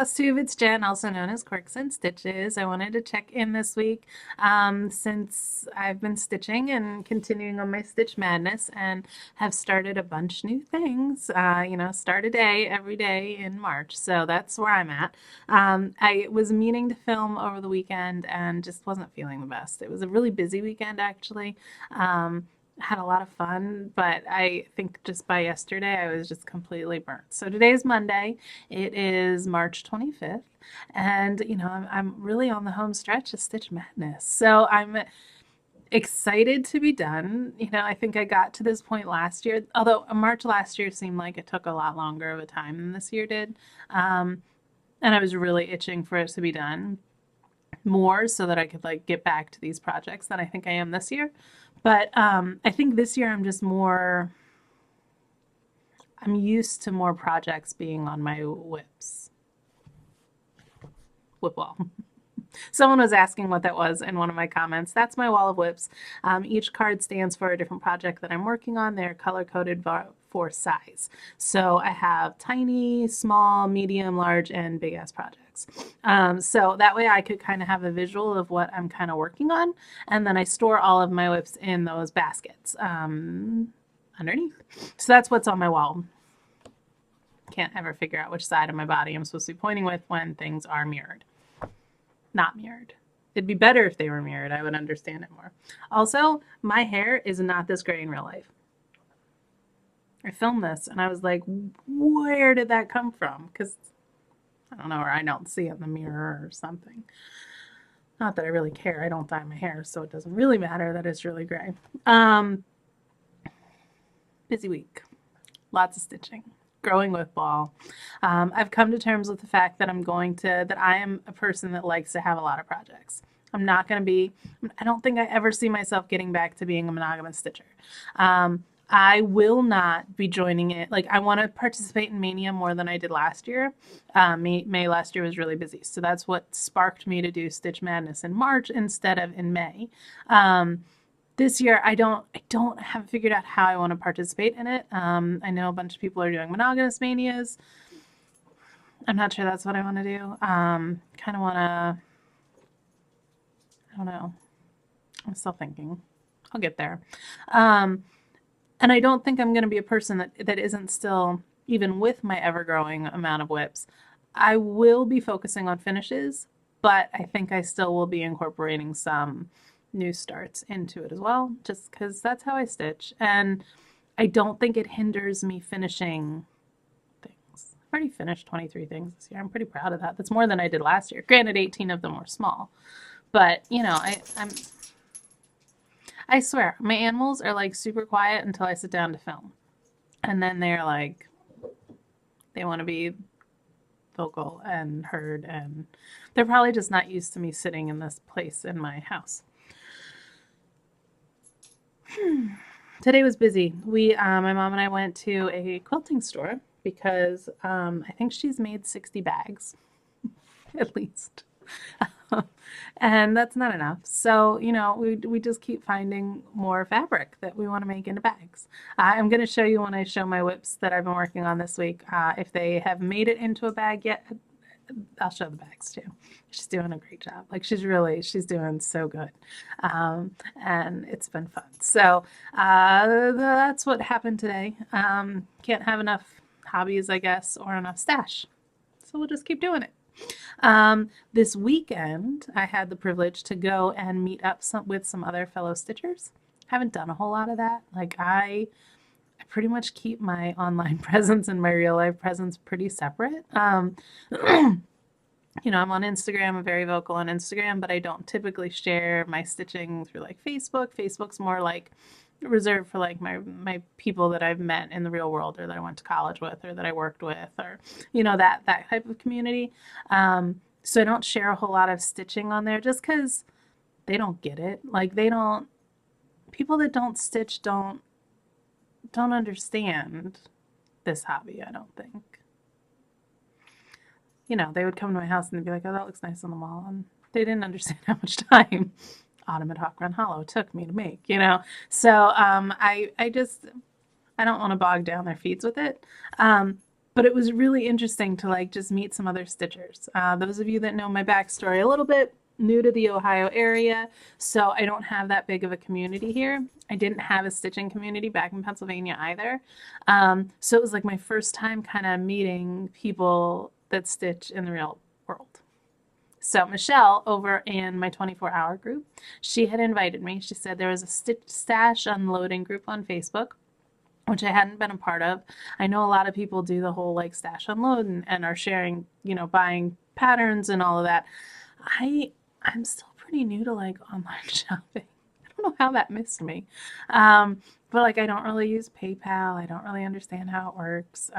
FlossTube, it's Jen, also known as Quirks and Stitches. I wanted to check in this week since I've been stitching and continuing on my stitch madness and have started a bunch new things. Start a day every day in March, so that's where I'm at. I was meaning to film over the weekend and just wasn't feeling the best. It was a really busy weekend, actually. Had a lot of fun, but I think just by yesterday I was just completely burnt. So today's Monday. It is March 25th, and I'm really on the home stretch of Stitch Madness. So I'm excited to be done. I think I got to this point last year, although March last year seemed like it took a lot longer of a time than this year did. And I was really itching for it to be done more so that I could get back to these projects than I think I am this year. But I think this year I'm used to more projects being on my whip wall. Someone was asking what that was in one of my comments. That's my wall of whips. Each card stands for a different project that I'm working on. They're color-coded for size. So I have tiny, small, medium, large, and big-ass projects. So that way I could kind of have a visual of what I'm kind of working on. And then I store all of my whips in those baskets underneath. So that's what's on my wall. Can't ever figure out which side of my body I'm supposed to be pointing with when things are mirrored. Not mirrored. It'd be better if they were mirrored. I would understand it more. Also, my hair is not this gray in real life. I filmed this and I was like, where did that come from? Because I don't know, or I don't see it in the mirror or something. Not that I really care. I don't dye my hair, so it doesn't really matter that it's really gray. Busy week. Lots of stitching. Growing with ball. I've come to terms with the fact that I am a person that likes to have a lot of projects. I don't think I ever see myself getting back to being a monogamous stitcher. I will not be joining it. I want to participate in Mania more than I did last year. May last year was really busy. So that's what sparked me to do Stitch Madness in March instead of in May. This year, I haven't figured out how I want to participate in it. I know a bunch of people are doing monogamous manias. I'm not sure that's what I want to do. Kind of want to, I don't know. I'm still thinking. I'll get there. And I don't think I'm going to be a person that isn't still, even with my ever-growing amount of whips. I will be focusing on finishes, but I think I still will be incorporating some new starts into it as well, just because that's how I stitch. And I don't think it hinders me finishing things. I've already finished 23 things this year. I'm pretty proud of that. That's more than I did last year. Granted, 18 of them were small. But, I swear, my animals are super quiet until I sit down to film. And then they're they want to be vocal and heard, and they're probably just not used to me sitting in this place in my house. Today was busy. My mom and I went to a quilting store because I think she's made 60 bags, at least. And that's not enough. So, we just keep finding more fabric that we want to make into bags. I'm going to show you when I show my whips that I've been working on this week. If they have made it into a bag yet, I'll show the bags too. She's doing a great job. She's doing so good. And it's been fun. So that's what happened today. Can't have enough hobbies, I guess, or enough stash. So we'll just keep doing it. This weekend, I had the privilege to go and meet up with some other fellow stitchers. Haven't done a whole lot of that. I pretty much keep my online presence and my real life presence pretty separate. I'm on Instagram. I'm very vocal on Instagram, but I don't typically share my stitching through Facebook. Facebook's more reserved for my people that I've met in the real world, or that I went to college with, or that I worked with, or that type of community. So I don't share a whole lot of stitching on there just because they don't get it. People that don't stitch don't understand this hobby, I don't think. They would come to my house and they'd be like, oh, that looks nice on the wall. And they didn't understand how much time Autumn at Hawk Run Hollow took me to make, So I don't want to bog down their feeds with it. but it was really interesting to like just meet some other stitchers. Those of you that know my backstory a little bit, new to the Ohio area, so I don't have that big of a community here. I didn't have a stitching community back in Pennsylvania either. So it was like my first time kind of meeting people that stitch in the real world. So Michelle over in my 24-hour group, she had invited me. She said there was a stitch stash unloading group on Facebook, which I hadn't been a part of. I know a lot of people do the whole like stash unload and are sharing, buying patterns and all of that. I'm still pretty new to like online shopping. I don't know how that missed me. But like I don't really use PayPal. I don't really understand how it works.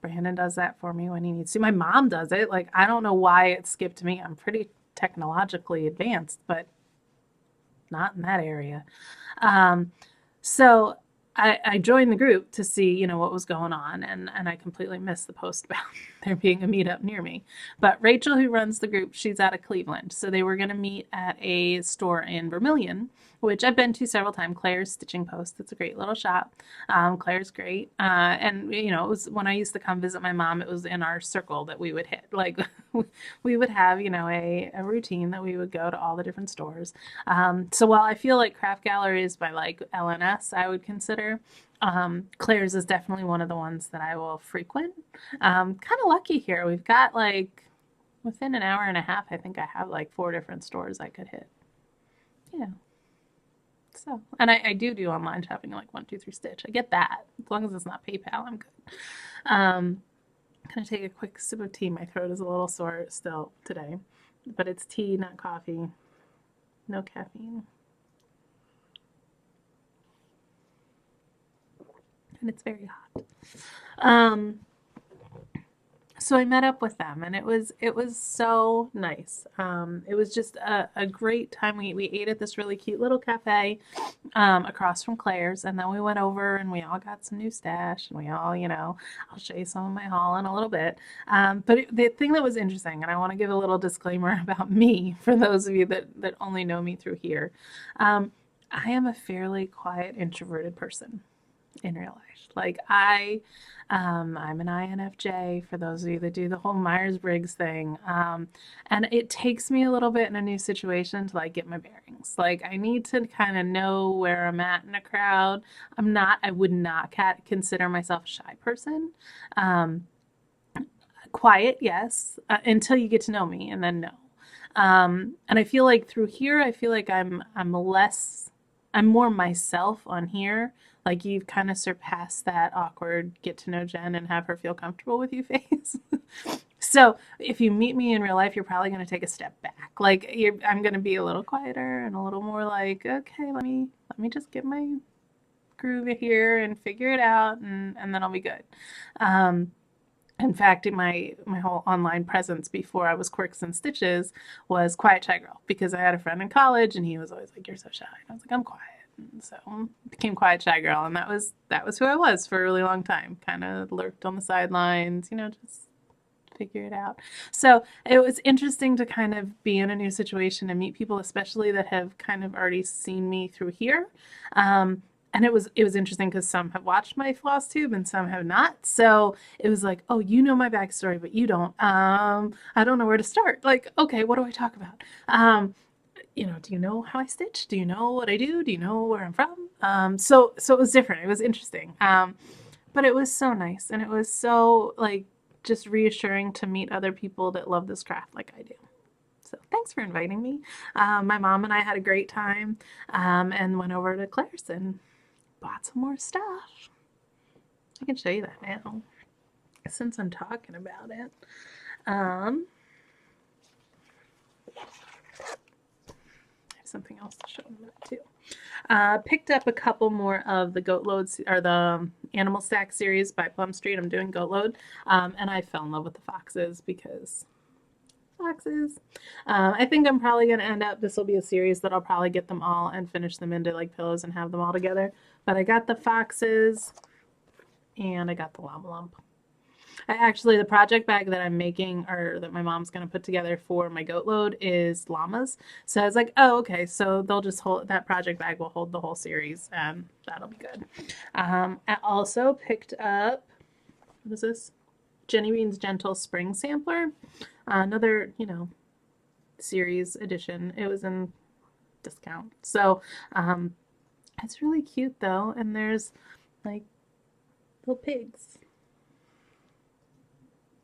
Brandon does that for me when he needs to. My mom does it. Like I don't know why it skipped me. I'm pretty technologically advanced, but not in that area. So I joined the group to see, what was going on, and I completely missed the post about there being a meetup near me. But Rachel, who runs the group, she's out of Cleveland, so they were going to meet at a store in Vermillion, which I've been to several times. Claire's Stitching Post. It's a great little shop. Claire's great, and it was when I used to come visit my mom. It was in our circle that we would hit. Like we would have, a routine that we would go to all the different stores. So while I feel like Craft Gallery is by like LNS, I would consider. Claire's is definitely one of the ones that I will frequent. Kind of lucky here. We've got like within an hour and a half, I think I have like 4 different stores I could hit. Yeah. So, and I do online shopping like 123 Stitch. I get that. As long as it's not PayPal, I'm good. I'm going to take a quick sip of tea. My throat is a little sore still today, but it's tea, not coffee. No caffeine. And it's very hot. So I met up with them, and it was so nice. It was just a great time. We ate at this really cute little cafe across from Claire's, and then we went over and we all got some new stash, and we all, I'll show you some of my haul in a little bit. But the thing that was interesting, and I want to give a little disclaimer about me for those of you that only know me through here. I am a fairly quiet, introverted person in real life. Like I'm an INFJ for those of you that do the whole Myers-Briggs thing. And it takes me a little bit in a new situation to like get my bearings. Like I need to kind of know where I'm at in a crowd. I would not consider myself a shy person. Quiet, yes, until you get to know me, and then no. And I feel like through here, I feel like I'm more myself on here. Like you've kind of surpassed that awkward get to know Jen and have her feel comfortable with you phase. So if you meet me in real life, you're probably going to take a step back. Like I'm going to be a little quieter and a little more like, okay, let me just get my groove here and figure it out, and then I'll be good. In fact, my whole online presence before I was Quirks and Stitches was quiet shy girl, because I had a friend in college and he was always like, "You're so shy." And I was like, "I'm quiet." And so I became quiet shy girl, and that was who I was for a really long time. Kind of lurked on the sidelines, just figure it out. So it was interesting to kind of be in a new situation and meet people, especially that have kind of already seen me through here. And it was interesting because some have watched my FlossTube and some have not. So it was like, oh, you know my backstory, but you don't. I don't know where to start. Like, okay, what do I talk about? Do you know how I stitch? Do you know what I do? Do you know where I'm from? So it was different. It was interesting. But it was so nice, and it was so like just reassuring to meet other people that love this craft like I do. So thanks for inviting me. My mom and I had a great time, and went over to Claire's and bought some more stuff. I can show you that now, since I'm talking about it. I have something else to show them too. Picked up a couple more of the Goat Load, or the Animal Stack series by Plum Street. I'm doing Goat Load, and I fell in love with the foxes because foxes. I think I'm probably going to end up, this will be a series that I'll probably get them all and finish them into like pillows and have them all together. But I got the foxes and I got the llama lump. The project bag that I'm making, or that my mom's going to put together for my goat load, is llamas. So I was like, oh, okay. So they'll just hold, that project bag will hold the whole series, and that'll be good. I also picked up, what is this? Jenny Bean's Gentle Spring Sampler. Another, series edition. It was in discount. So it's really cute though. And there's like little pigs.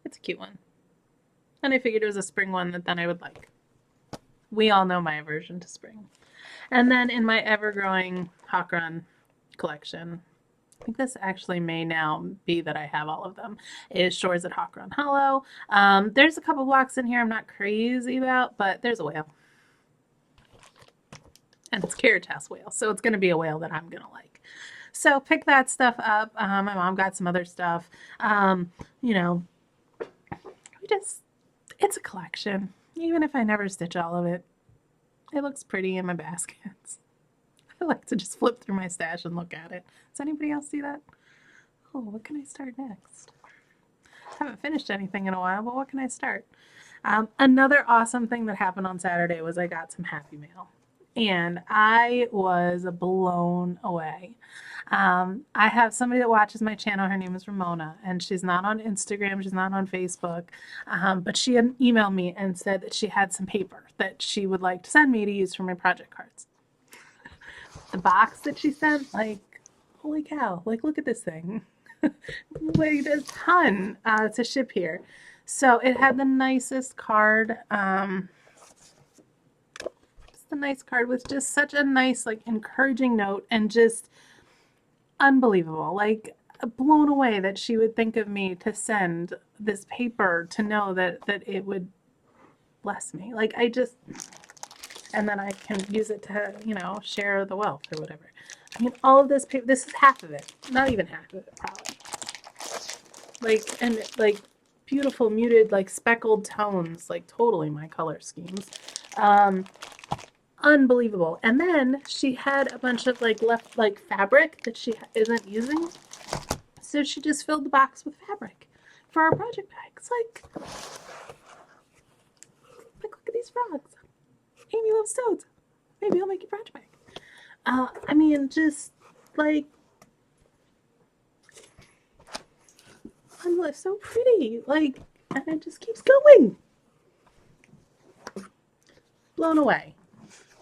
It's a cute one. And I figured it was a spring one that then I would like. We all know my aversion to spring. And then in my ever-growing Hawk Run collection, I think this actually may now be that I have all of them, is Shores at Hawk Run Hollow. There's a couple blocks in here I'm not crazy about, but there's a whale. And it's Caritas whale, so it's going to be a whale that I'm going to like. So pick that stuff up. My mom got some other stuff. It's a collection. Even if I never stitch all of it, it looks pretty in my baskets. I like to just flip through my stash and look at it. Does anybody else see that? Oh, what can I start next? I haven't finished anything in a while, but what can I start? Another awesome thing that happened on Saturday was I got some Happy Mail. And I was blown away. I have somebody that watches my channel. Her name is Ramona, and she's not on Instagram. She's not on Facebook. But she had emailed me and said that she had some paper that she would like to send me to use for my project cards. The box that she sent, like, holy cow, like, look at this thing. Like, there's a ton to ship here. So it had the nicest card. The nice card with just such a nice, like, encouraging note and just unbelievable. Like, blown away that she would think of me to send this paper to know that it would bless me. Like, and then I can use it to, share the wealth or whatever. I mean, all of this paper, this is half of it. Not even half of it, probably. Like, and like beautiful muted, like speckled tones, like totally my color schemes. Unbelievable. And then she had a bunch of like left like fabric that she isn't using. So she just filled the box with fabric for our project bags. Like look at these frogs. Amy loves toads. Maybe I'll make a project bag. I mean, just like so pretty. Like, and it just keeps going. Blown away.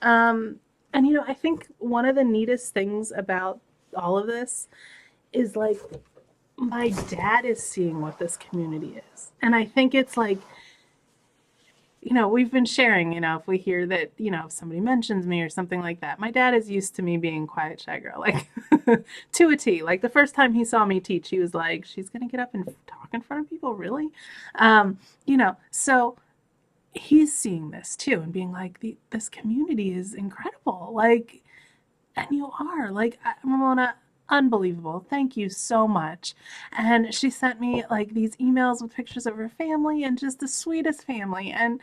And I think one of the neatest things about all of this is like my dad is seeing what this community is. And I think it's like, we've been sharing, if we hear that, if somebody mentions me or something like that. My dad is used to me being quiet, shy girl, like to a T. Like the first time he saw me teach, he was like, she's going to get up and talk in front of people, really? So he's seeing this too and being like, this community is incredible. Like, and you are like, Ramona, unbelievable. Thank you so much. And she sent me like these emails with pictures of her family and just the sweetest family and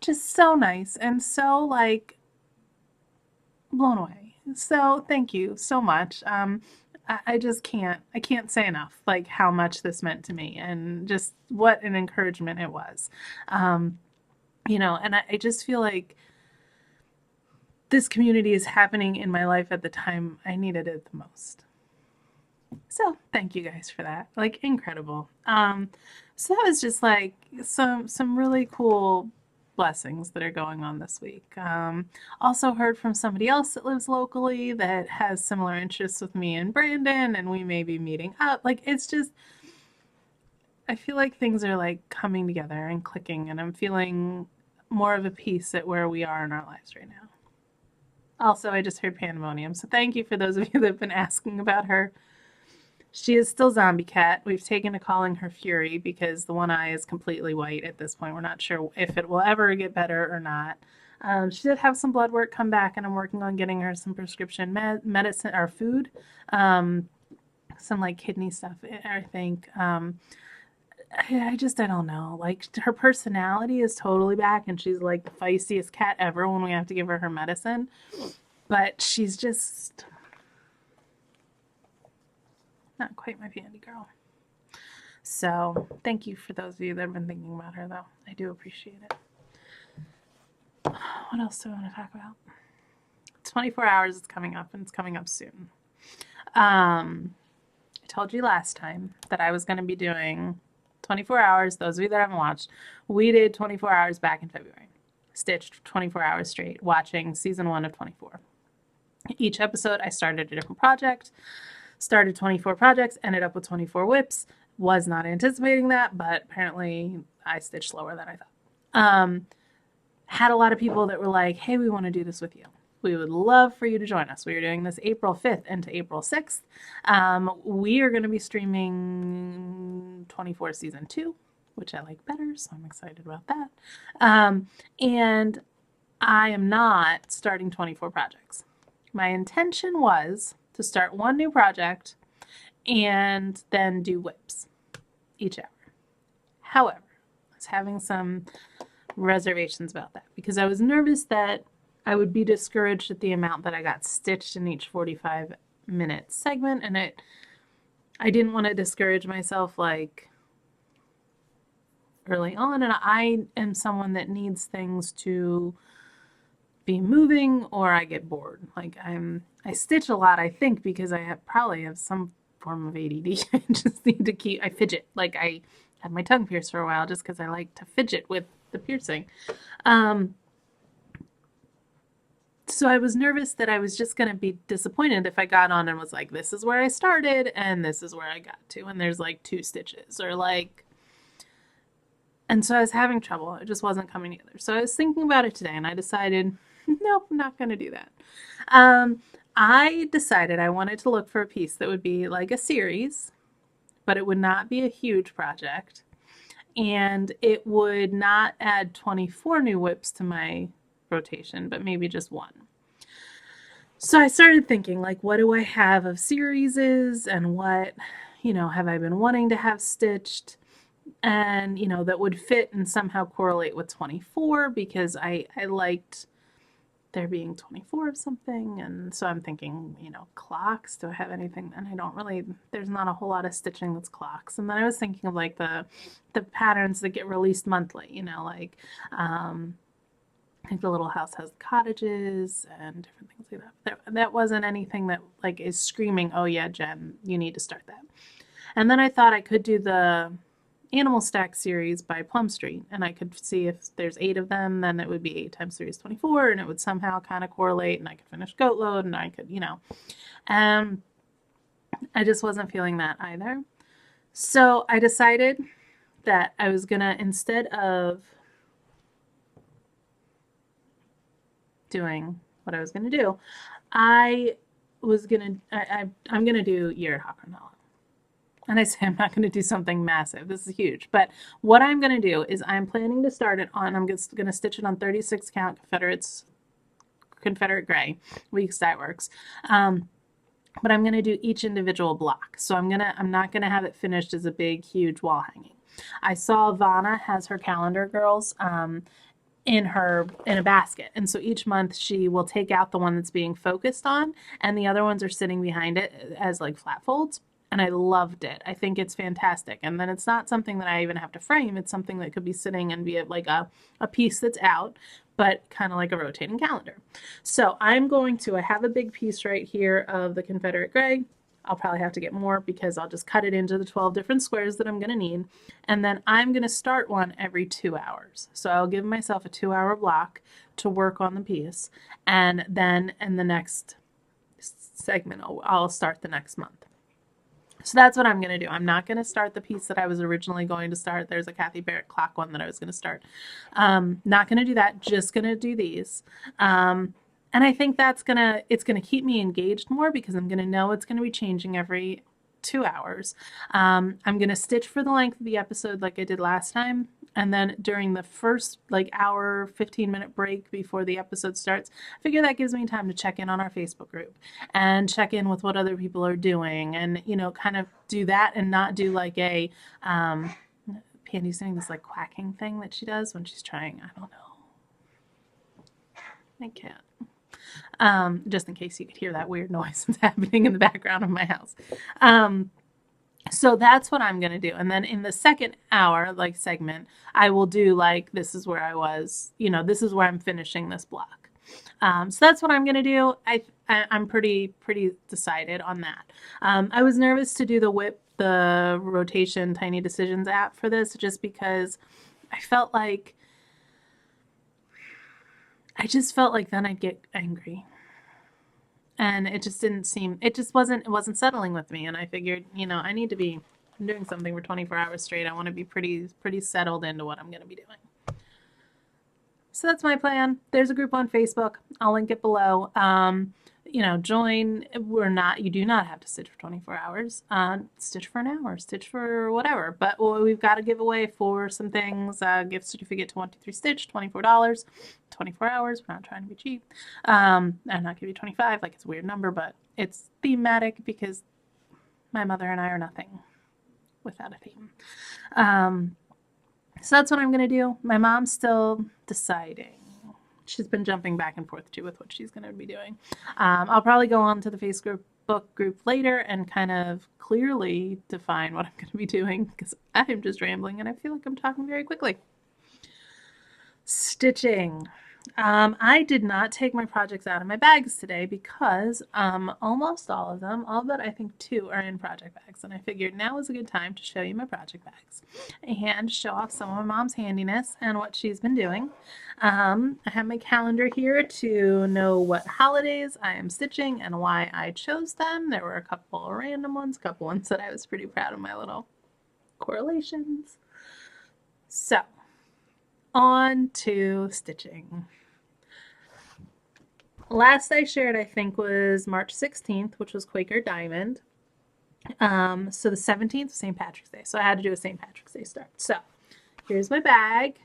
just so nice and so like blown away. So thank you so much. I just I can't say enough like how much this meant to me and just what an encouragement it was. And I just feel like this community is happening in my life at the time I needed it the most. So thank you guys for that. Like incredible. So that was just like some really cool blessings that are going on this week. Also heard from somebody else that lives locally that has similar interests with me and Brandon, and we may be meeting up. Like it's just, I feel like things are like coming together and clicking, and I'm feeling more of a peace at where we are in our lives right now. Also, I just heard Pandemonium, so thank you for those of you that have been asking about her. She is still Zombie Cat. We've taken to calling her Fury because the one eye is completely white at this point. We're not sure if it will ever get better or not. She did have some blood work come back, and I'm working on getting her some prescription medicine or food. Some like kidney stuff, I think. I don't know. Like her personality is totally back, and she's like the feistiest cat ever when we have to give her medicine. But she's just not quite my Pandy girl. So thank you for those of you that have been thinking about her, though. I do appreciate it. What else do I want to talk about? 24 hours is coming up, and it's coming up soon. I told you last time that I was going to be doing 24 hours, those of you that haven't watched, we did 24 hours back in February. Stitched 24 hours straight, watching season 1 of 24. Each episode, I started a different project, started 24 projects, ended up with 24 whips. Was not anticipating that, but apparently I stitched slower than I thought. Had a lot of people that were like, hey, we want to do this with you. We would love for you to join us. We are doing this April 5th into April 6th. We are going to be streaming 24 season 2, which I like better, so I'm excited about that. And I am not starting 24 projects. My intention was to start one new project and then do whips each hour. However, I was having some reservations about that because I was nervous that I would be discouraged at the amount that I got stitched in each 45-minute segment, and I didn't want to discourage myself like early on, and I am someone that needs things to be moving or I get bored. Like I stitch a lot, I think, because I probably have some form of ADD. I just need to I fidget. Like I had my tongue pierced for a while just because I like to fidget with the piercing. So I was nervous that I was just going to be disappointed if I got on and was like, this is where I started and this is where I got to, and there's like 2 stitches or like, and so I was having trouble. It just wasn't coming together. So I was thinking about it today and I decided, nope, I'm not going to do that. I decided I wanted to look for a piece that would be like a series, but it would not be a huge project, and it would not add 24 new whips to my rotation, but maybe just 1. So I started thinking, like, what do I have of series and what, have I been wanting to have stitched, and, that would fit and somehow correlate with 24 because I liked there being 24 of something. And so I'm thinking, clocks, do I have anything? And I don't really, there's not a whole lot of stitching that's clocks. And then I was thinking of like the patterns that get released monthly, like I think the Little House Has Cottages and different things like that. That wasn't anything that like is screaming, oh yeah, Jen, you need to start that. And then I thought I could do the Animal Stack series by Plum Street, and I could see if there's 8 of them, then it would be 8 times series 24, and it would somehow kind of correlate, and I could finish Goat Load, and I could, I just wasn't feeling that either. So I decided that I was gonna, instead of doing what I was gonna do, I'm gonna do Year at Hawkernall. And I say I'm not going to do something massive. This is huge. But what I'm going to do is I'm planning to start it on, I'm just going to stitch it on 36 count Confederate gray, weeks that works. But I'm going to do each individual block. So I'm not going to have it finished as a big, huge wall hanging. I saw Vanna has her calendar girls in a basket. And so each month she will take out the one that's being focused on, and the other ones are sitting behind it as like flat folds. And I loved it. I think it's fantastic. And then it's not something that I even have to frame. It's something that could be sitting and be like a piece that's out, but kind of like a rotating calendar. So I have a big piece right here of the Confederate gray. I'll probably have to get more because I'll just cut it into the 12 different squares that I'm going to need. And then I'm going to start one every 2 hours. So I'll give myself a 2-hour block to work on the piece. And then in the next segment, I'll start the next month. So that's what I'm going to do. I'm not going to start the piece that I was originally going to start. There's a Kathy Barrett clock one that I was going to start. Not going to do that. Just going to do these. And I think it's going to keep me engaged more because I'm going to know it's going to be changing every 2 hours. I'm going to stitch for the length of the episode like I did last time. And then during the first hour, 15-minute break before the episode starts, I figure that gives me time to check in on our Facebook group and check in with what other people are doing and, kind of do that and not do like a, Pandy's doing this quacking thing that she does when she's trying, I don't know. I can't. Just in case you could hear that weird noise that's happening in the background of my house. So that's what I'm going to do. And then in the second hour, segment, I will do this is where I was, this is where I'm finishing this block. So that's what I'm going to do. I'm pretty decided on that. I was nervous to do the rotation Tiny Decisions app for this just because I just felt like then I'd get angry. And it just it wasn't settling with me. And I figured, I need to be doing something for 24 hours straight. I want to be pretty settled into what I'm going to be doing. So that's my plan. There's a group on Facebook. I'll link it below. Join. You do not have to stitch for 24 hours. Stitch for an hour, stitch for whatever. But we've got a giveaway for some things. Gift certificate to 123 Stitch, $24. 24 hours. We're not trying to be cheap. I'm not giving you 25, like it's a weird number, but it's thematic because my mother and I are nothing without a theme. So that's what I'm going to do. My mom's still deciding. She's been jumping back and forth too with what she's going to be doing. I'll probably go on to the Facebook group later and kind of clearly define what I'm going to be doing because I'm just rambling and I feel like I'm talking very quickly. Stitching. I did not take my projects out of my bags today because almost all of them, all but I think 2 are in project bags. And I figured now is a good time to show you my project bags and show off some of my mom's handiness and what she's been doing. I have my calendar here to know what holidays I am stitching and why I chose them. There were a couple of random ones, a couple ones that I was pretty proud of my little correlations. So, on to stitching. Last I shared, I think, was March 16th, which was Quaker Diamond. So the 17th was St. Patrick's Day. So I had to do a St. Patrick's Day start. So here's my bag.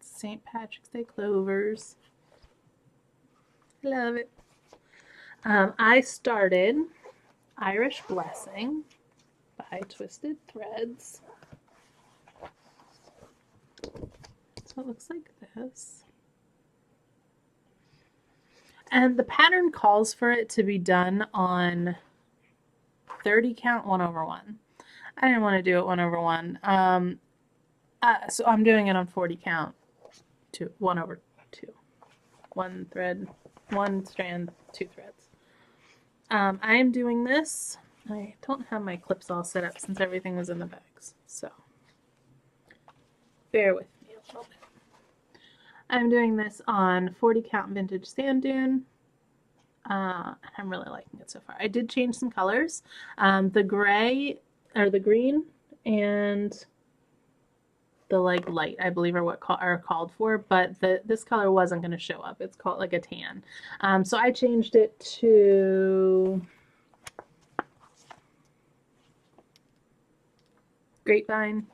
St. Patrick's Day clovers. Love it. I started Irish Blessing by Twisted Threads. So it looks like this. And the pattern calls for it to be done on 30 count 1/1. I didn't want to do it 1/1. So I'm doing it on 40 count 1/2. 1 thread, 1 strand, 2 threads. I am doing this. I don't have my clips all set up since everything was in the bags. So bear with me a little bit. I'm doing this on 40 count vintage sand dune. I'm really liking it so far. I did change some colors. The gray or the green and the light, I believe, are what are called for, but this color wasn't going to show up. It's called like a tan. So I changed it to Grapevine.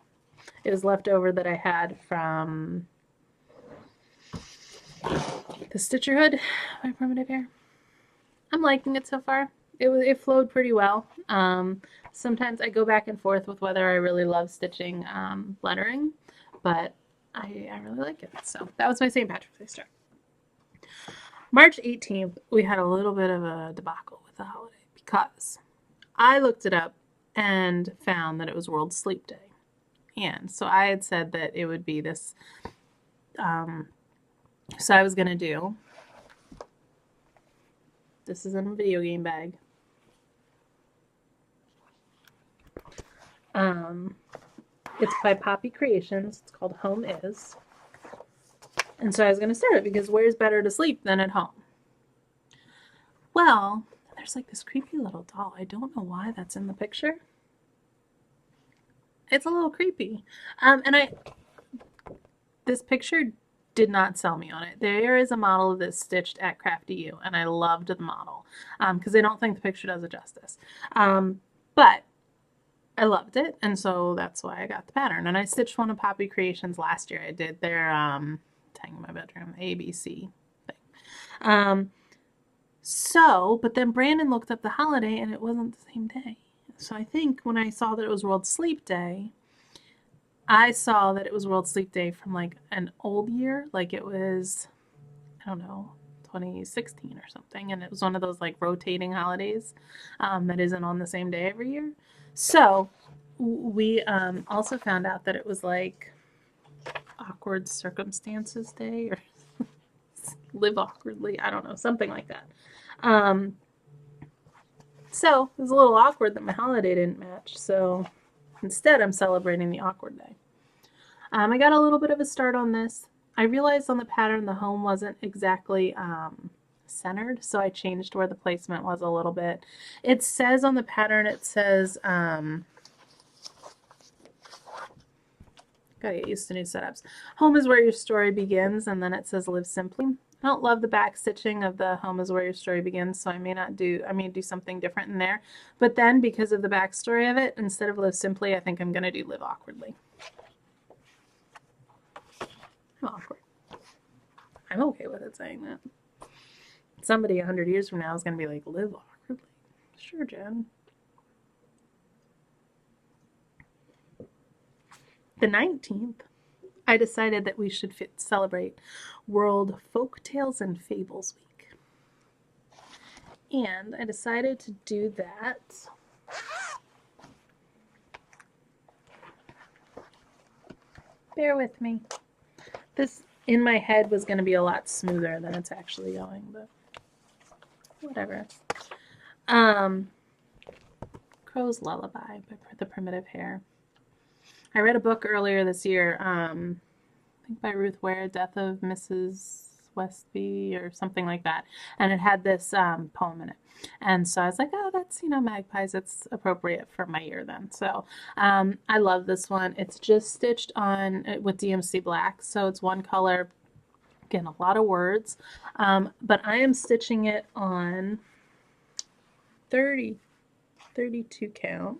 It was leftover that I had from the Stitcherhood by Primitive Hare. I'm liking it so far. It flowed pretty well. Sometimes I go back and forth with whether I really love stitching lettering, but I really like it. So that was my St. Patrick's Day start. March 18th, we had a little bit of a debacle with the holiday because I looked it up and found that it was World Sleep Day. And so I had said that it would be this, so I was going to do, this is in a video game bag. It's by Poppy Kreations. It's called Home Is. And so I was going to start it because where's better to sleep than at home? Well, there's like this creepy little doll. I don't know why that's in the picture. It's a little creepy. This picture did not sell me on it. There is a model of this stitched at Crafty U, and I loved the model because I don't think the picture does it justice. But I loved it, and so that's why I got the pattern. And I stitched one of Poppy Kreations last year. I did their hang in my bedroom ABC thing. But then Brandon looked up the holiday, and it wasn't the same day. So I think when I saw that it was World Sleep Day, I saw that it was World Sleep Day from like an old year, like it was, I don't know, 2016 or something, and it was one of those like rotating holidays that isn't on the same day every year. So we also found out that it was like Awkward Circumstances Day or Live awkwardly. I don't know, something like that. So it was a little awkward that my holiday didn't match. So instead, I'm celebrating the awkward day. I got a little bit of a start on this. I realized on the pattern the home wasn't exactly centered, so I changed where the placement was a little bit. It says on the pattern, it says, gotta get used to new setups. Home is where your story begins, and then it says live simply. I don't love the back stitching of the home is where your story begins, so I may do something different in there. But then because of the backstory of it, instead of live simply, I think I'm gonna do live awkwardly. I'm awkward. I'm okay with it saying that. Somebody 100 years from now is going to be like, live awkwardly. Sure, Jen. The 19th, I decided that we should celebrate World Folktales and Fables Week. And I decided to do that bear with me. This in my head was going to be a lot smoother than it's actually going, but whatever. Crow's Lullaby by the Primitive Hare. I read a book earlier this year, I think by Ruth Ware, Death of Mrs. Westby or something like that, and it had this poem in it. And so I was like, oh, that's, magpies. It's appropriate for my year then. So I love this one. It's just stitched on with DMC black, so it's one color. Again, a lot of words, but I am stitching it on 32 count.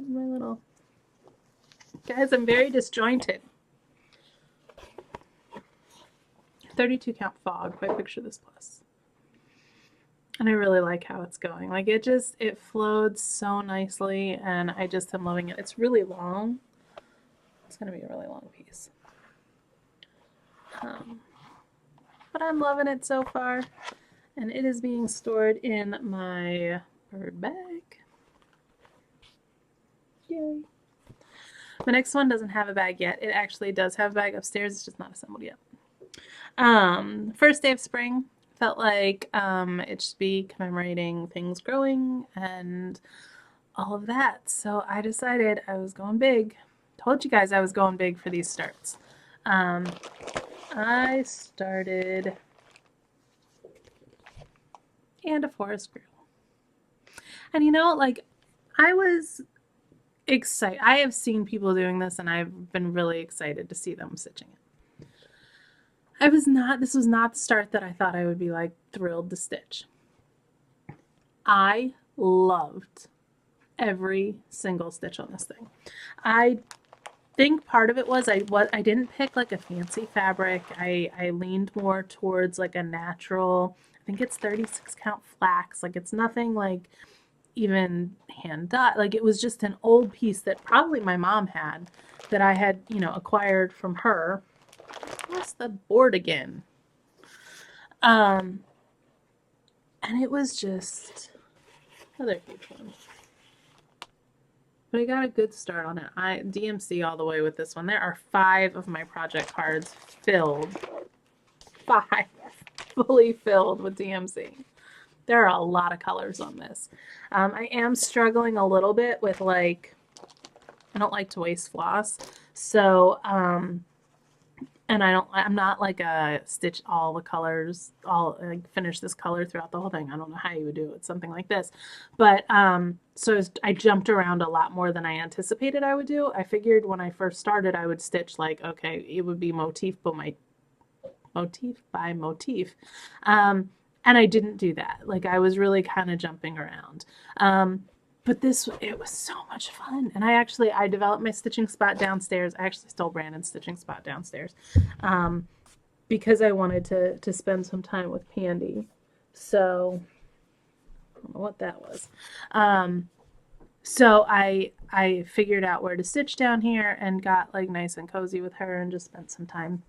My little guys, I'm very disjointed. 32 count fog by Picture This Plus. And I really like how it's going. Like it flows so nicely, and I just am loving it. It's really long. It's going to be a really long piece. But I'm loving it so far. And it is being stored in my bird bag. Yay. The next one doesn't have a bag yet. It actually does have a bag upstairs. It's just not assembled yet. First day of spring. Felt like it should be commemorating things growing and all of that. So I decided I was going big. Told you guys I was going big for these starts. I started and a forest grew. And I was excited. I have seen people doing this, and I've been really excited to see them stitching it. This was not the start that I thought I would be like thrilled to stitch. I loved every single stitch on this thing. I think part of it was I didn't pick like a fancy fabric. I leaned more towards like a natural, I think it's 36 count flax. Like it's nothing like even hand dyed. Like it was just an old piece that probably my mom had that I had, acquired from her. What's the board again? And it was just another huge one. But I got a good start on it. I DMC all the way with this one. There are 5 of my project cards filled. 5 fully filled with DMC. There are a lot of colors on this. I am struggling a little bit with I don't like to waste floss. So, and I'm not like a stitch all the colors, finish this color throughout the whole thing. I don't know how you would do it, something like this. But, so I jumped around a lot more than I anticipated I would do. I figured when I first started, I would stitch okay, it would be motif by motif. And I didn't do that. I was really kind of jumping around. But it was so much fun. And I developed my stitching spot downstairs. I actually stole Brandon's stitching spot downstairs because I wanted to spend some time with Pandy. So I don't know what that was. So I figured out where to stitch down here and got nice and cozy with her and just spent some time.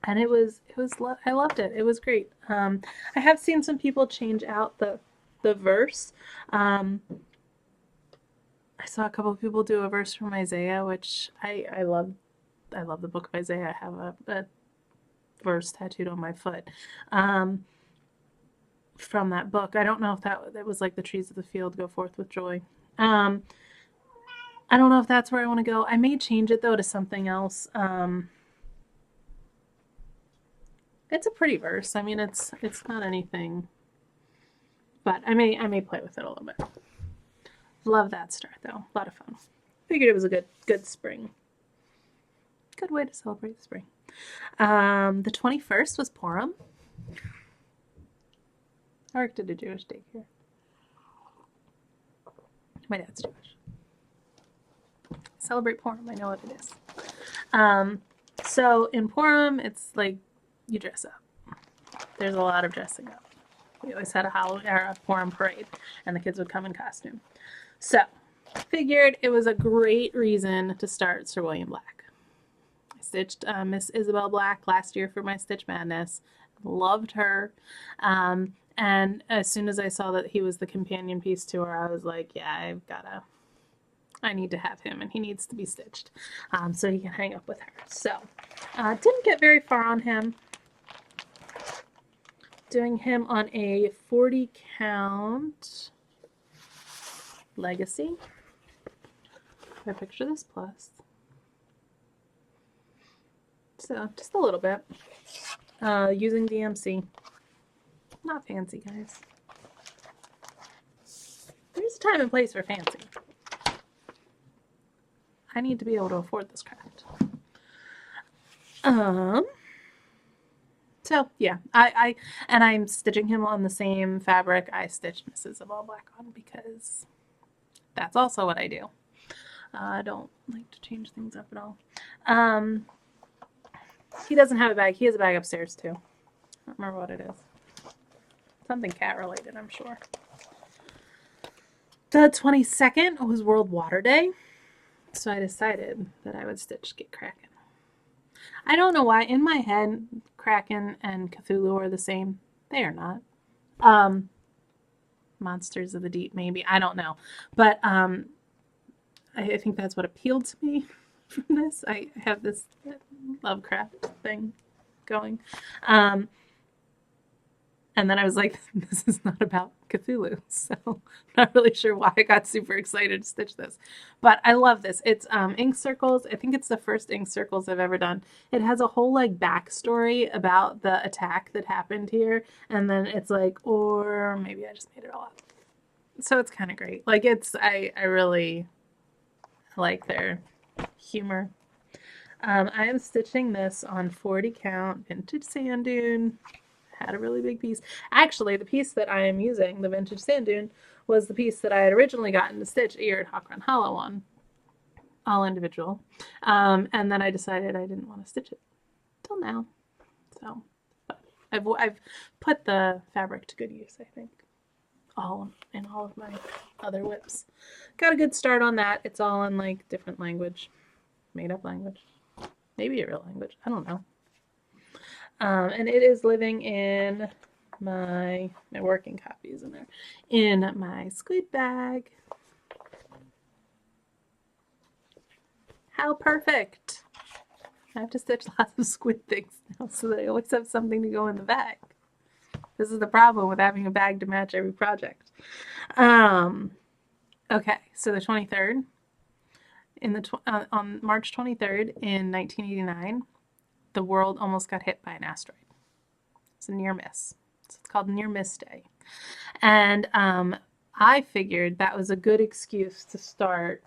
And I loved it. It was great. I have seen some people change out the verse. I saw a couple of people do a verse from Isaiah, which I love. I love the book of Isaiah. I have a verse tattooed on my foot from that book. I don't know if that was like the trees of the field go forth with joy. I don't know if that's where I want to go. I may change it though to something else. It's a pretty verse. I mean, it's not anything, but I may play with it a little bit. Love that start though. A lot of fun. Figured it was a good spring. Good way to celebrate the spring. The 21st was Purim. I worked at a Jewish daycare. My dad's Jewish. Celebrate Purim. I know what it is. So in Purim, it's like you dress up. There's a lot of dressing up. We always had a Purim parade, and the kids would come in costume. So figured it was a great reason to start Sir William Black. I stitched Miss Isabel Black last year for my Stitch Madness. Loved her. And as soon as I saw that he was the companion piece to her, I was like, yeah, I need to have him, and he needs to be stitched so he can hang up with her. So didn't get very far on him. Doing him on a 40 count Legacy. If I picture this plus. So just a little bit. Using DMC. Not fancy, guys. There's a time and place for fancy. I need to be able to afford this craft. So yeah, I'm stitching him on the same fabric I stitched Mrs. Isabel Black on because that's also what I do. I don't like to change things up at all. He doesn't have a bag. He has a bag upstairs too. I don't remember what it is. Something cat related, I'm sure. The 22nd was World Water Day. So I decided that I would stitch Get Kraken. I don't know why. In my head, Kraken and Cthulhu are the same. They are not. Monsters of the Deep, maybe. I don't know. But I think that's what appealed to me from this. I have this Lovecraft thing going. And then I was like, this is not about Cthulhu. So I'm not really sure why I got super excited to stitch this. But I love this. It's ink circles. I think it's the first ink circles I've ever done. It has a whole like backstory about the attack that happened here. And then it's like, or maybe I just made it all up. So it's kind of great. Like I really like their humor. I am stitching this on 40 count vintage sand dune. Had a really big piece. Actually, the piece that I am using, the vintage sand dune, was the piece that I had originally gotten to stitch a year at Hawk Run Hollow on, all individual. And then I decided I didn't want to stitch it till now. So I've put the fabric to good use, I think, all of my other whips. Got a good start on that. It's all in like different language, made up language, maybe a real language. I don't know. And it is living in my working copies in there, in my squid bag. How perfect! I have to stitch lots of squid things now so that I always have something to go in the bag. This is the problem with having a bag to match every project. Okay, so the 23rd, on March 23rd in 1989, the world almost got hit by an asteroid. It's a near miss. So it's called Near Miss Day. And I figured that was a good excuse to start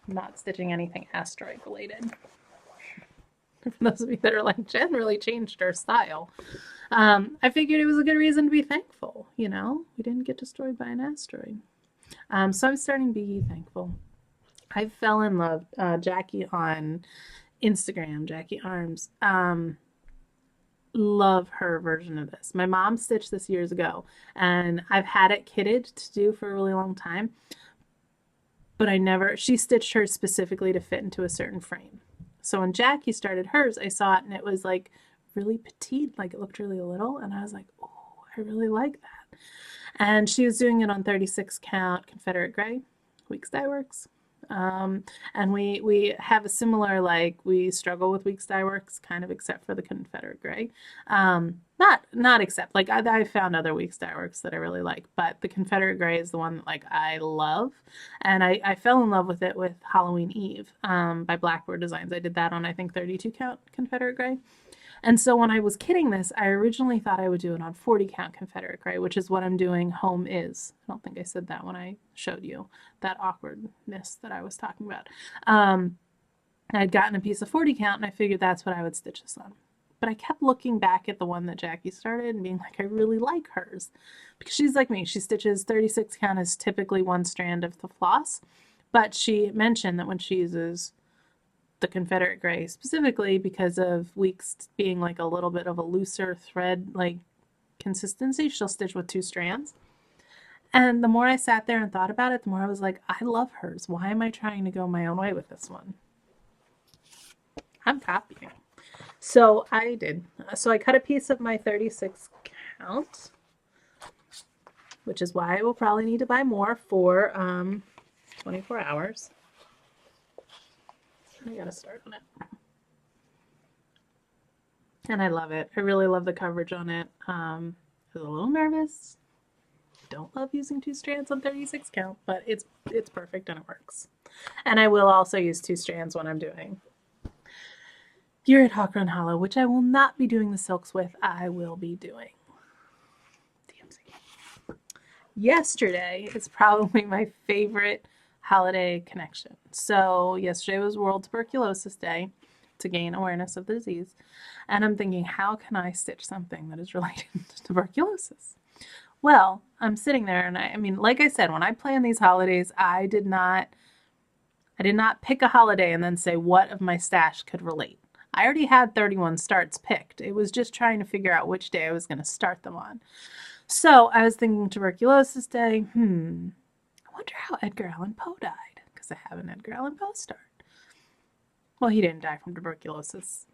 not stitching anything asteroid related. For those of you that are like, Jen really changed her style. I figured it was a good reason to be thankful. You know, we didn't get destroyed by an asteroid. So I'm starting to be thankful. I fell in love. Jackie on Instagram, Jackie Arms, love her version of this. My mom stitched this years ago, and I've had it kitted to do for a really long time, but she stitched hers specifically to fit into a certain frame. So when Jackie started hers, I saw it and it was like really petite, like it looked really little, and I was like, oh, I really like that. And she was doing it on 36 count Confederate gray, Weeks Dye Works. And we have a similar, like, we struggle with weeks dye works, kind of, except for the Confederate gray. Not except, like, I found other weeks dye works that I really like, but the Confederate gray is the one that, like, I love. And I fell in love with it with Halloween Eve by Blackboard Designs. I did that on, I think, 32 count Confederate gray. And so when I was kitting this, I originally thought I would do it on 40 count Confederate gray, which is what I'm doing home is. I don't think I said that when I showed you that awkwardness that I was talking about. I'd gotten a piece of 40 count and I figured that's what I would stitch this on. But I kept looking back at the one that Jackie started and being like, I really like hers. Because she's like me. She stitches 36 count is typically one strand of the floss. But she mentioned that when she uses the Confederate gray, specifically because of weeks being like a little bit of a looser thread like consistency, she'll stitch with 2 strands. And the more I sat there and thought about it, the more I was like, I love hers. Why am I trying to go my own way with this one? I'm copying. So I did. So I cut a piece of my 36 count, which is why I will probably need to buy more for 24 hours. I gotta start on it. And I love it. I really love the coverage on it. I was a little nervous. Don't love using 2 strands on 36 count, but it's perfect and it works. And I will also use 2 strands when I'm doing Gear at Hawk Run Hollow, which I will not be doing the silks with. I will be doing DMC. Yesterday is probably my favorite holiday connection. So yesterday was World Tuberculosis Day to gain awareness of the disease. And I'm thinking, how can I stitch something that is related to tuberculosis? Well, I'm sitting there and I mean, like I said, when I plan these holidays, I did not pick a holiday and then say what of my stash could relate. I already had 31 starts picked. It was just trying to figure out which day I was going to start them on. So I was thinking Tuberculosis Day. I wonder how Edgar Allan Poe died, because I have an Edgar Allan Poe start. Well, he didn't die from tuberculosis,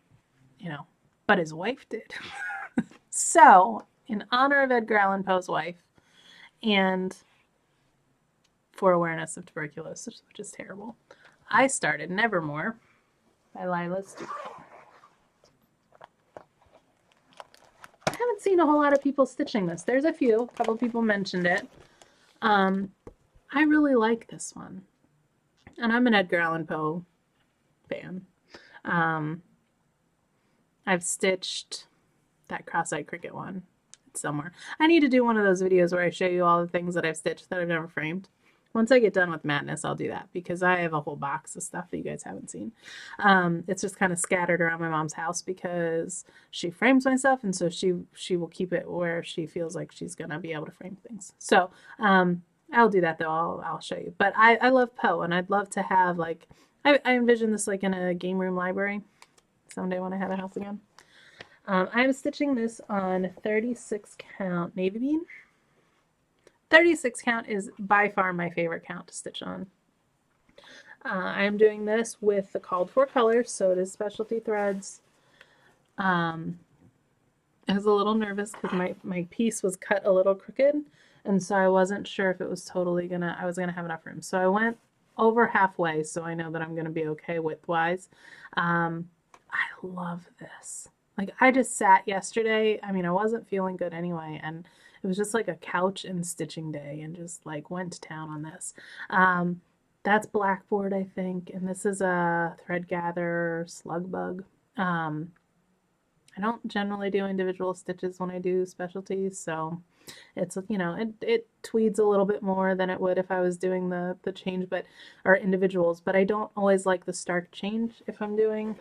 but his wife did. So, in honor of Edgar Allan Poe's wife, and for awareness of tuberculosis, which is terrible, I started Nevermore by Lila. I haven't seen a whole lot of people stitching this. There's a few. A couple people mentioned it. I really like this one. And I'm an Edgar Allan Poe fan. I've stitched that cross-eyed cricket one somewhere. I need to do one of those videos where I show you all the things that I've stitched that I've never framed. Once I get done with Madness, I'll do that because I have a whole box of stuff that you guys haven't seen. It's just kind of scattered around my mom's house because she frames my stuff, and so she will keep it where she feels like she's gonna be able to frame things. So I'll do that though. I'll show you. But I love Poe, and I'd love to have like I envision this like in a game room library someday when I have a house again. I'm stitching this on 36 count navy bean. 36 count is by far my favorite count to stitch on. I am doing this with the called for colors, so it is specialty threads. I was a little nervous because my piece was cut a little crooked, and so I wasn't sure if it was totally I was gonna have enough room. So I went over halfway, so I know that I'm gonna be okay width-wise. I love this. Like, I just sat yesterday, I mean, I wasn't feeling good anyway, and it was just like a couch and stitching day, and just like went to town on this. That's Blackboard, I think, and this is a Thread Gather Slug Bug. I don't generally do individual stitches when I do specialties, so it's, it tweeds a little bit more than it would if I was doing the change, or individuals, but I don't always like the stark change if I'm doing,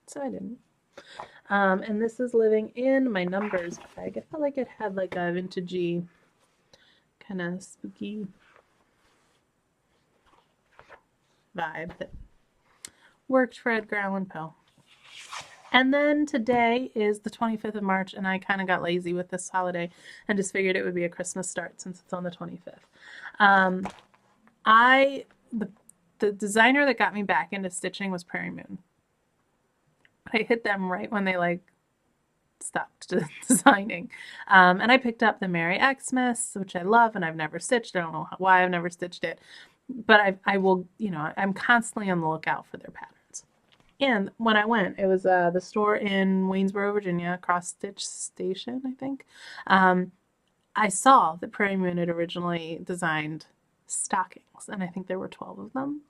so I didn't. And this is living in my numbers bag. I felt like it had like a vintagey, kind of spooky vibe that worked for Edgar Allan Poe. And then today is the 25th of March, and I kind of got lazy with this holiday and just figured it would be a Christmas start since it's on the 25th. The designer that got me back into stitching was Prairie Moon. I hit them right when they stopped designing. And I picked up the Merry Xmas, which I love and I've never stitched. I don't know why I've never stitched it, but I will, I'm constantly on the lookout for their patterns. And when I went, it was the store in Waynesboro, Virginia, Cross Stitch Station, I think. I saw that Prairie Moon had originally designed stockings, and I think there were 12 of them.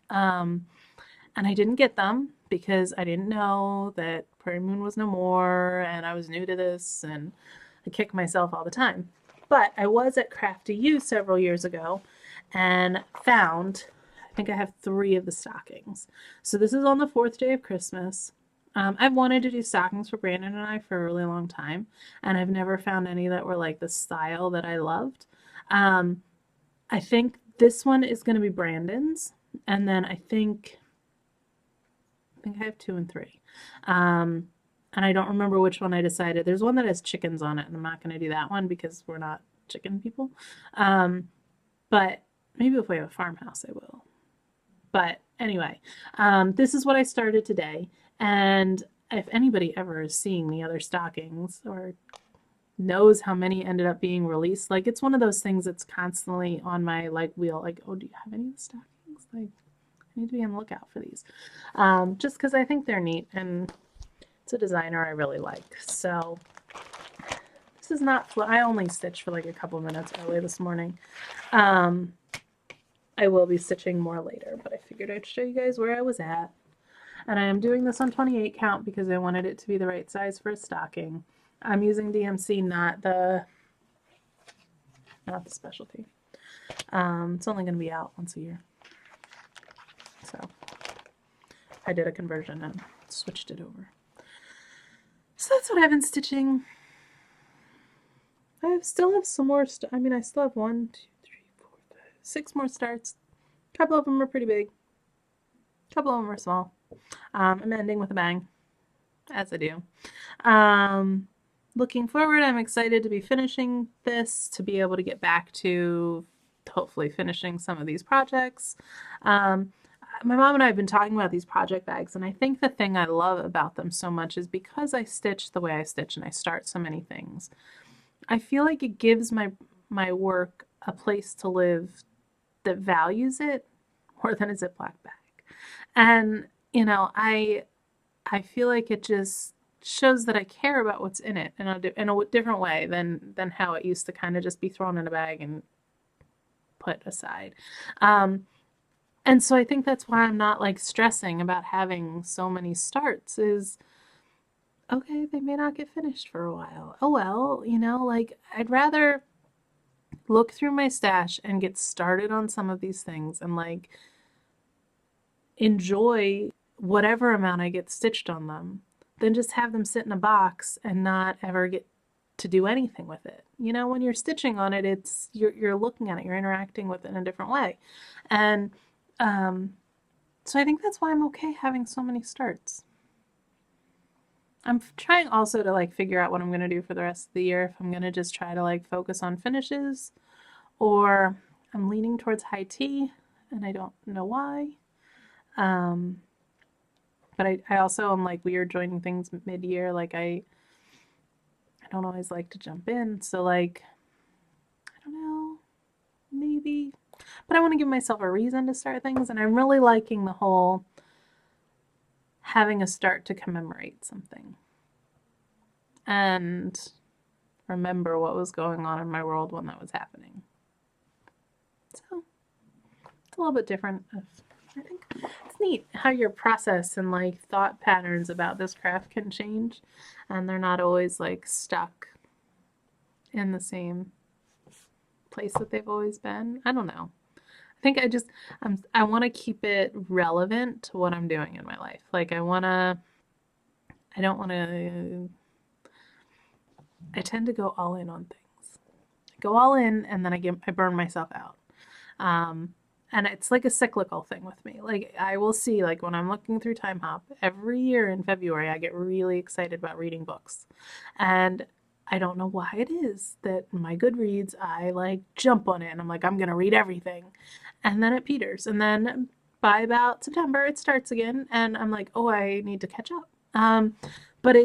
And I didn't get them because I didn't know that Prairie Moon was no more, and I was new to this, and I kick myself all the time. But I was at Crafty U several years ago and found, I think I have 3 of the stockings. So this is on the 4th day of Christmas. I've wanted to do stockings for Brandon and I for a really long time, and I've never found any that were like the style that I loved. I think this one is going to be Brandon's, and then I think I have 2 and 3. And I don't remember which one I decided. There's one that has chickens on it, and I'm not going to do that one because we're not chicken people. But maybe if we have a farmhouse, I will. But anyway, this is what I started today. And if anybody ever is seeing the other stockings or knows how many ended up being released, like it's one of those things that's constantly on my like wheel, like, oh, do you have any of the stockings? Like, I need to be on the lookout for these. Just because I think they're neat and it's a designer I really like. So this is not, I only stitched for like a couple minutes early this morning. I will be stitching more later, but I figured I'd show you guys where I was at. And I am doing this on 28 count because I wanted it to be the right size for a stocking. I'm using DMC, not the specialty. It's only going to be out once a year. So I did a conversion and switched it over. So that's what I've been stitching. I still have some more. I still have 1, 2, 3, 4, 5, 6 more starts. A couple of them are pretty big. A couple of them are small. I'm ending with a bang, as I do. Looking forward, I'm excited to be finishing this, to be able to get back to hopefully finishing some of these projects. My mom and I have been talking about these project bags, and I think the thing I love about them so much is because I stitch the way I stitch and I start so many things, I feel like it gives my work a place to live that values it more than a Ziploc bag. And I feel like it just shows that I care about what's in it in a different way than how it used to kind of just be thrown in a bag and put aside. And so I think that's why I'm not like stressing about having so many starts is, okay, they may not get finished for a while. Oh well, like I'd rather look through my stash and get started on some of these things and like enjoy whatever amount I get stitched on them than just have them sit in a box and not ever get to do anything with it. When you're stitching on it, it's you're looking at it, you're interacting with it in a different way. And so I think that's why I'm okay having so many starts. I'm trying also to like figure out what I'm going to do for the rest of the year. If I'm going to just try to like focus on finishes, or I'm leaning towards high tea and I don't know why. But I also am like weird joining things mid-year. Like I don't always like to jump in. So like, I don't know, maybe. But I want to give myself a reason to start things. And I'm really liking the whole having a start to commemorate something. And remember what was going on in my world when that was happening. So it's a little bit different. I think it's neat how your process and like thought patterns about this craft can change, and they're not always like stuck in the same place that they've always been. I don't know. I think I want to keep it relevant to what I'm doing in my life. Like I tend to go all in on things. I go all in and then I burn myself out. And it's like a cyclical thing with me. Like I will see, like when I'm looking through Time Hop, every year in February, I get really excited about reading books. And I don't know why it is that my Goodreads, I like jump on it and I'm like, I'm going to read everything. And then it peters. And then by about September, it starts again. And I'm like, oh, I need to catch up. but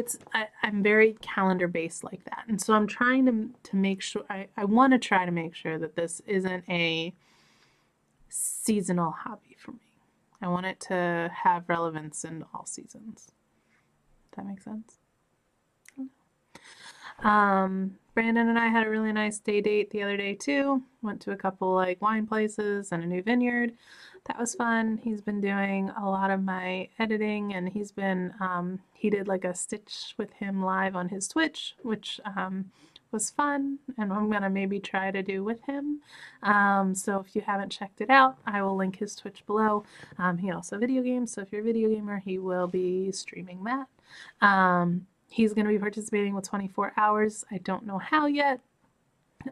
I'm very calendar based like that. And so I'm trying to make sure, I want to try to make sure that this isn't a seasonal hobby for me. I want it to have relevance in all seasons. Does that make sense? Brandon and I had a really nice day date the other day too. Went to a couple like wine places and a new vineyard. That was fun. He's been doing a lot of my editing, and he did like a Stitch with him live on his Twitch, which was fun, and I'm gonna maybe try to do with him. So if you haven't checked it out, I will link his Twitch below. He also video games, so if you're a video gamer, he will be streaming that. He's going to be participating with 24 hours. I don't know how yet.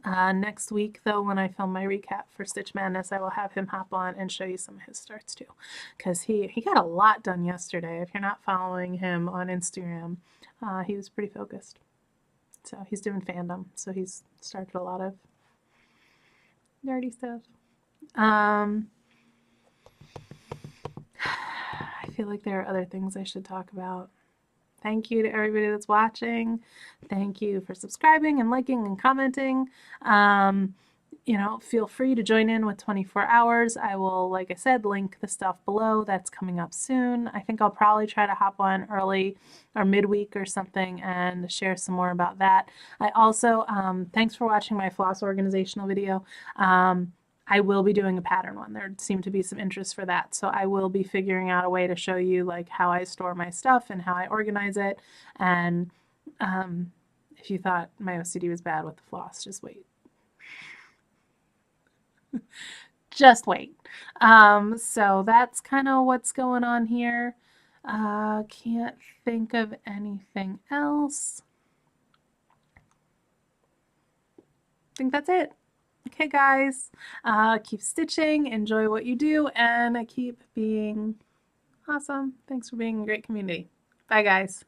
Next week, though, when I film my recap for Stitch Madness, I will have him hop on and show you some of his starts too. Because he got a lot done yesterday. If you're not following him on Instagram, he was pretty focused. So he's doing fandom. So he's started a lot of nerdy stuff. I feel like there are other things I should talk about. Thank you to everybody that's watching. Thank you for subscribing and liking and commenting. Feel free to join in with 24 hours. I will, like I said, link the stuff below. That's coming up soon. I think I'll probably try to hop on early or midweek or something and share some more about that. I also, thanks for watching my floss organizational video. I will be doing a pattern one. There seemed to be some interest for that. So I will be figuring out a way to show you like how I store my stuff and how I organize it. And if you thought my OCD was bad with the floss, just wait. Just wait. So that's kind of what's going on here. Can't think of anything else. I think that's it. Okay, guys, keep stitching, enjoy what you do, and keep being awesome. Thanks for being a great community. Bye, guys.